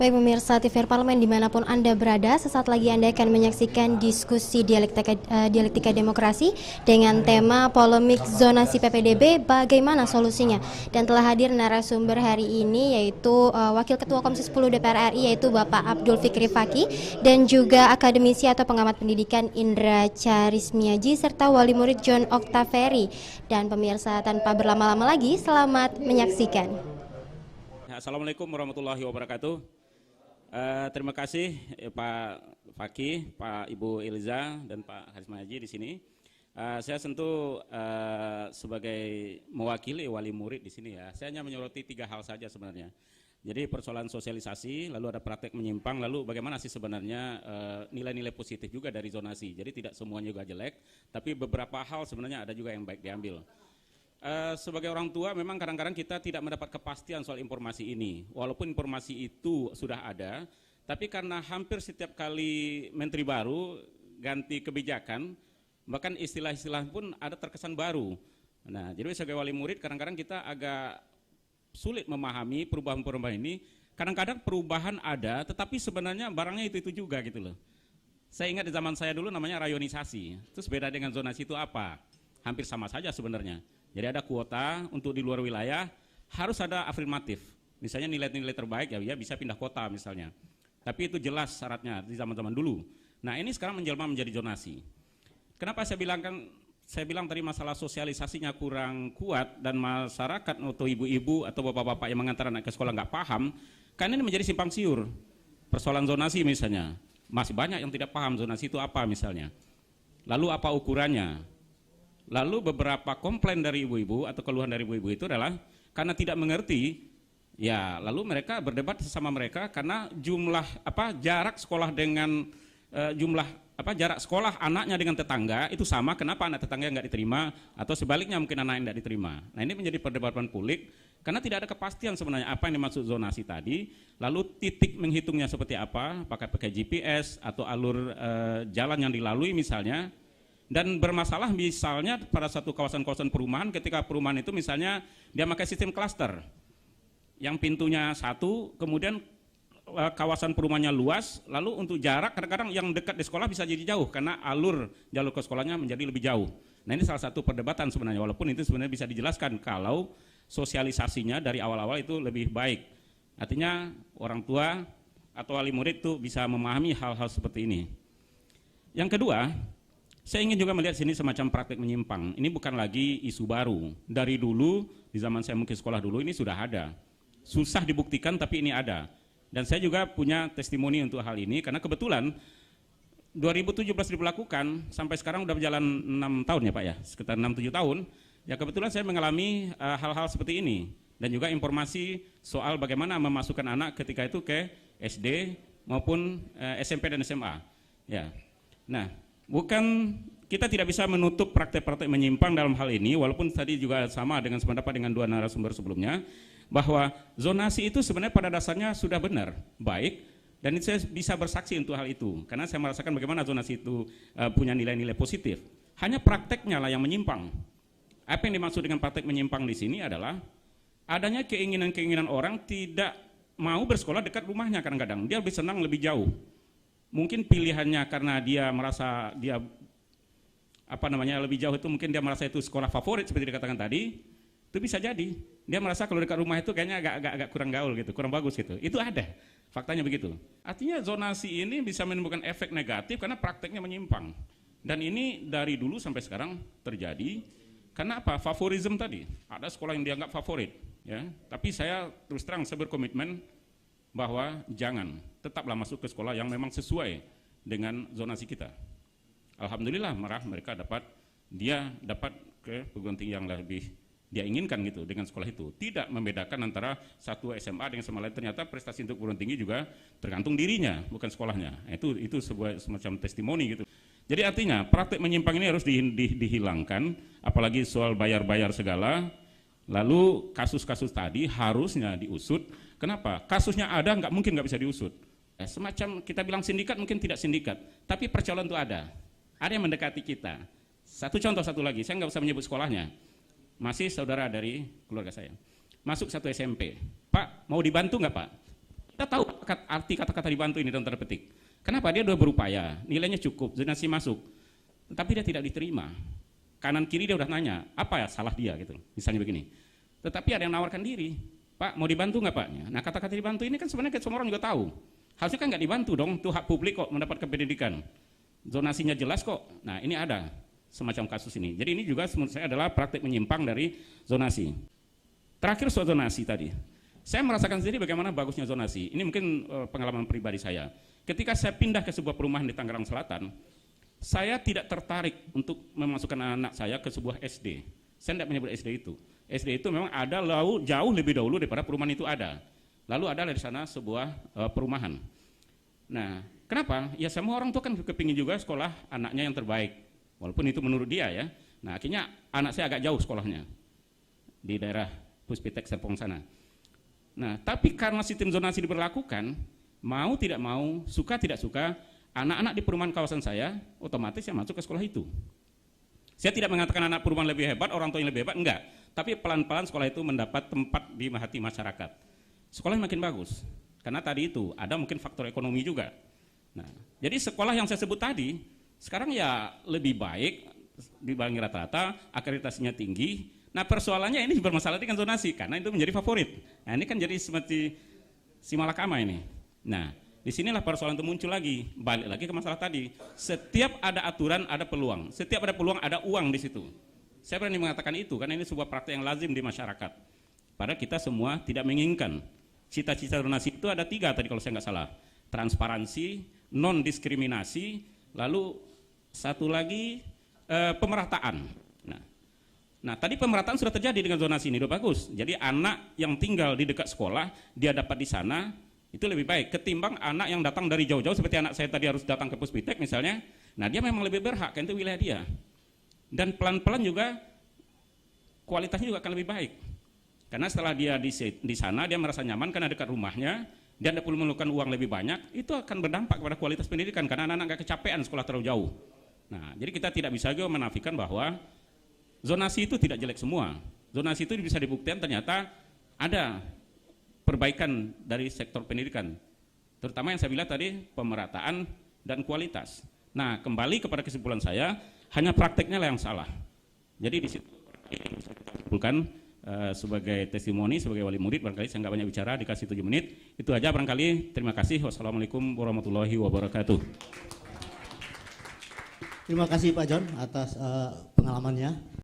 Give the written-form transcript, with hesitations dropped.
Baik pemirsa TVR Parlemen dimanapun Anda berada, sesaat lagi Anda akan menyaksikan diskusi dialektika demokrasi dengan tema polemik zonasi PPDB, bagaimana solusinya. Dan telah hadir narasumber hari ini yaitu Wakil Ketua Komisi 10 DPR RI yaitu Bapak Abdul Fikri Fakih dan juga akademisi atau pengamat pendidikan Indra Charismiaji serta wali murid John Octaveri. Dan pemirsa tanpa berlama-lama lagi, selamat menyaksikan. Assalamualaikum warahmatullahi wabarakatuh. Terima kasih Pak Fakih, Pak Ibu Ilza dan Pak Harismaji di sini. Saya tentu sebagai mewakili wali murid di sini ya. Saya hanya menyoroti 3 hal saja sebenarnya. Jadi persoalan sosialisasi, lalu ada praktek menyimpang, lalu bagaimana sih sebenarnya nilai-nilai positif juga dari zonasi. Jadi tidak semuanya juga jelek, tapi beberapa hal sebenarnya ada juga yang baik diambil. Sebagai orang tua memang kadang-kadang kita tidak mendapat kepastian soal informasi ini. Walaupun informasi itu sudah ada, tapi karena hampir setiap kali menteri baru ganti kebijakan, bahkan istilah-istilah pun ada terkesan baru. Nah, jadi sebagai wali murid kadang-kadang kita agak sulit memahami perubahan-perubahan ini. Kadang-kadang perubahan ada, tetapi sebenarnya barangnya itu juga gitu loh. Saya ingat di zaman saya dulu namanya rayonisasi. Terus beda dengan zonasi itu apa? Hampir sama saja sebenarnya. Jadi ada kuota untuk di luar wilayah, harus ada afirmatif. Misalnya nilai-nilai terbaik ya bisa pindah kota misalnya. Tapi itu jelas syaratnya di zaman-zaman dulu. Nah ini sekarang menjelma menjadi zonasi. Kenapa saya bilang tadi masalah sosialisasinya kurang kuat dan masyarakat atau ibu-ibu atau bapak-bapak yang mengantar anak ke sekolah nggak paham, karena ini menjadi simpang siur. Persoalan zonasi misalnya, masih banyak yang tidak paham zonasi itu apa misalnya. Lalu apa ukurannya? Lalu beberapa komplain dari ibu-ibu atau keluhan dari ibu-ibu itu adalah karena tidak mengerti, ya lalu mereka berdebat sesama mereka karena jarak sekolah dengan jarak sekolah anaknya dengan tetangga itu sama, kenapa anak tetangga nggak diterima atau sebaliknya mungkin anak yang nggak diterima. Nah ini menjadi perdebatan publik karena tidak ada kepastian sebenarnya apa yang dimaksud zonasi tadi, lalu titik menghitungnya seperti apa, pakai GPS atau alur jalan yang dilalui misalnya. Dan bermasalah misalnya pada satu kawasan-kawasan perumahan, ketika perumahan itu misalnya dia pakai sistem klaster yang pintunya satu, kemudian kawasan perumahannya luas, lalu untuk jarak kadang-kadang yang dekat di sekolah bisa jadi jauh karena jalur ke sekolahnya menjadi lebih jauh. Nah ini salah satu perdebatan sebenarnya, walaupun itu sebenarnya bisa dijelaskan kalau sosialisasinya dari awal-awal itu lebih baik. Artinya orang tua atau wali murid itu bisa memahami hal-hal seperti ini. Yang kedua, saya ingin juga melihat sini semacam praktek menyimpang. Ini bukan lagi isu baru. Dari dulu, di zaman saya mungkin sekolah dulu ini sudah ada. Susah dibuktikan tapi ini ada. Dan saya juga punya testimoni untuk hal ini karena kebetulan 2017 diberlakukan sampai sekarang udah berjalan 6 tahun ya Pak ya, sekitar 6-7 tahun. Ya kebetulan saya mengalami hal-hal seperti ini dan juga informasi soal bagaimana memasukkan anak ketika itu ke SD maupun SMP dan SMA. Ya. Nah, kita tidak bisa menutup praktek-praktek menyimpang dalam hal ini, walaupun tadi juga sama dengan sependapat dengan 2 narasumber sebelumnya, bahwa zonasi itu sebenarnya pada dasarnya sudah benar, baik, dan saya bisa bersaksi untuk hal itu, karena saya merasakan bagaimana zonasi itu punya nilai-nilai positif. Hanya prakteknya lah yang menyimpang. Apa yang dimaksud dengan praktek menyimpang di sini adalah adanya keinginan-keinginan orang tidak mau bersekolah dekat rumahnya kadang-kadang, dia lebih senang lebih jauh. Mungkin pilihannya karena dia merasa dia lebih jauh itu mungkin dia merasa itu sekolah favorit seperti dikatakan tadi, itu bisa jadi dia merasa kalau dekat rumah itu kayaknya agak kurang gaul gitu, kurang bagus gitu. Itu ada, faktanya begitu. Artinya zonasi ini bisa menimbulkan efek negatif karena prakteknya menyimpang. Dan ini dari dulu sampai sekarang terjadi. Karena apa? Favorisme tadi. Ada sekolah yang dianggap favorit, ya. Tapi saya terus terang saya berkomitmen bahwa jangan, tetaplah masuk ke sekolah yang memang sesuai dengan zonasi kita. Alhamdulillah mereka dapat ke perguruan tinggi yang lebih dia inginkan gitu dengan sekolah itu. Tidak membedakan antara satu SMA dengan sama lain, ternyata prestasi untuk perguruan tinggi juga tergantung dirinya, bukan sekolahnya. Itu sebuah semacam testimoni gitu. Jadi artinya praktek menyimpang ini harus dihilangkan, apalagi soal bayar-bayar segala. Lalu kasus-kasus tadi harusnya diusut. Kenapa? Kasusnya ada, mungkin nggak bisa diusut. Semacam kita bilang sindikat, mungkin tidak sindikat, tapi percaloan itu ada. Ada yang mendekati kita. Satu contoh satu lagi, saya nggak usah menyebut sekolahnya. Masih saudara dari keluarga saya. Masuk satu SMP. Pak, mau dibantu nggak Pak? Kita tahu arti kata-kata dibantu ini dalam tanda petik. Kenapa? Dia sudah berupaya, nilainya cukup, zonasi masuk, tapi dia tidak diterima. Kanan kiri dia udah nanya, apa ya salah dia gitu, misalnya begini. Tetapi ada yang nawarkan diri, Pak mau dibantu nggak Pak? Nah kata-kata dibantu ini kan sebenarnya semua orang juga tahu. Harusnya kan nggak dibantu dong, itu hak publik kok mendapatkan pendidikan. Zonasinya jelas kok. Nah ini ada semacam kasus ini. Jadi ini juga menurut saya adalah praktik menyimpang dari zonasi. Terakhir soal zonasi tadi. Saya merasakan sendiri bagaimana bagusnya zonasi. Ini mungkin pengalaman pribadi saya. Ketika saya pindah ke sebuah perumahan di Tangerang Selatan, saya tidak tertarik untuk memasukkan anak saya ke sebuah SD. Saya tidak menyebut SD itu. SD itu memang ada jauh lebih dahulu daripada perumahan itu ada. Lalu ada di sana sebuah perumahan. Nah, kenapa? Ya semua orang tua kan kepingin juga sekolah anaknya yang terbaik. Walaupun itu menurut dia ya. Nah, akhirnya anak saya agak jauh sekolahnya. Di daerah Puspitek Serpong sana. Nah, tapi karena sistem zonasi diberlakukan, mau tidak mau, suka tidak suka, anak-anak di perumahan kawasan saya, otomatis saya masuk ke sekolah itu. Saya tidak mengatakan anak perumahan lebih hebat, orang tua yang lebih hebat, enggak. Tapi pelan-pelan sekolah itu mendapat tempat di hati masyarakat. Sekolah makin bagus, karena tadi itu ada mungkin faktor ekonomi juga. Nah, jadi sekolah yang saya sebut tadi, sekarang ya lebih baik dibanding rata-rata, akreditasinya tinggi. Nah persoalannya ini bermasalah dengan zonasi, karena itu menjadi favorit. Nah ini kan jadi seperti si malakama ini. Nah disinilah persoalan itu muncul lagi, balik lagi ke masalah tadi. Setiap ada aturan ada peluang, setiap ada peluang ada uang di situ. Saya berani mengatakan itu karena ini sebuah praktek yang lazim di masyarakat. Padahal kita semua tidak menginginkan. Cita-cita zonasi itu ada 3 tadi kalau saya nggak salah. Transparansi, non diskriminasi, lalu satu lagi pemerataan. Nah tadi pemerataan sudah terjadi dengan zonasi ini, udah bagus. Jadi anak yang tinggal di dekat sekolah dia dapat di sana itu lebih baik ketimbang anak yang datang dari jauh-jauh seperti anak saya tadi harus datang ke Puspitek misalnya. Nah dia memang lebih berhak, kan itu wilayah dia. Dan pelan-pelan juga kualitasnya juga akan lebih baik. Karena setelah dia di sana dia merasa nyaman karena dekat rumahnya, dia tidak perlu memerlukan uang lebih banyak, itu akan berdampak pada kualitas pendidikan karena anak-anak nggak kecapean sekolah terlalu jauh. Nah jadi kita tidak bisa juga menafikan bahwa zonasi itu tidak jelek semua. Zonasi itu bisa dibuktikan ternyata ada perbaikan dari sektor pendidikan. Terutama yang saya bilang tadi pemerataan dan kualitas. Nah, kembali kepada kesimpulan saya, hanya prakteknya lah yang salah. Jadi di situ bisa kita simpulkan sebagai testimoni, sebagai wali murid, barangkali saya nggak banyak bicara, dikasih 7 menit. Itu aja barangkali. Terima kasih. Wassalamualaikum warahmatullahi wabarakatuh. Terima kasih Pak John atas pengalamannya.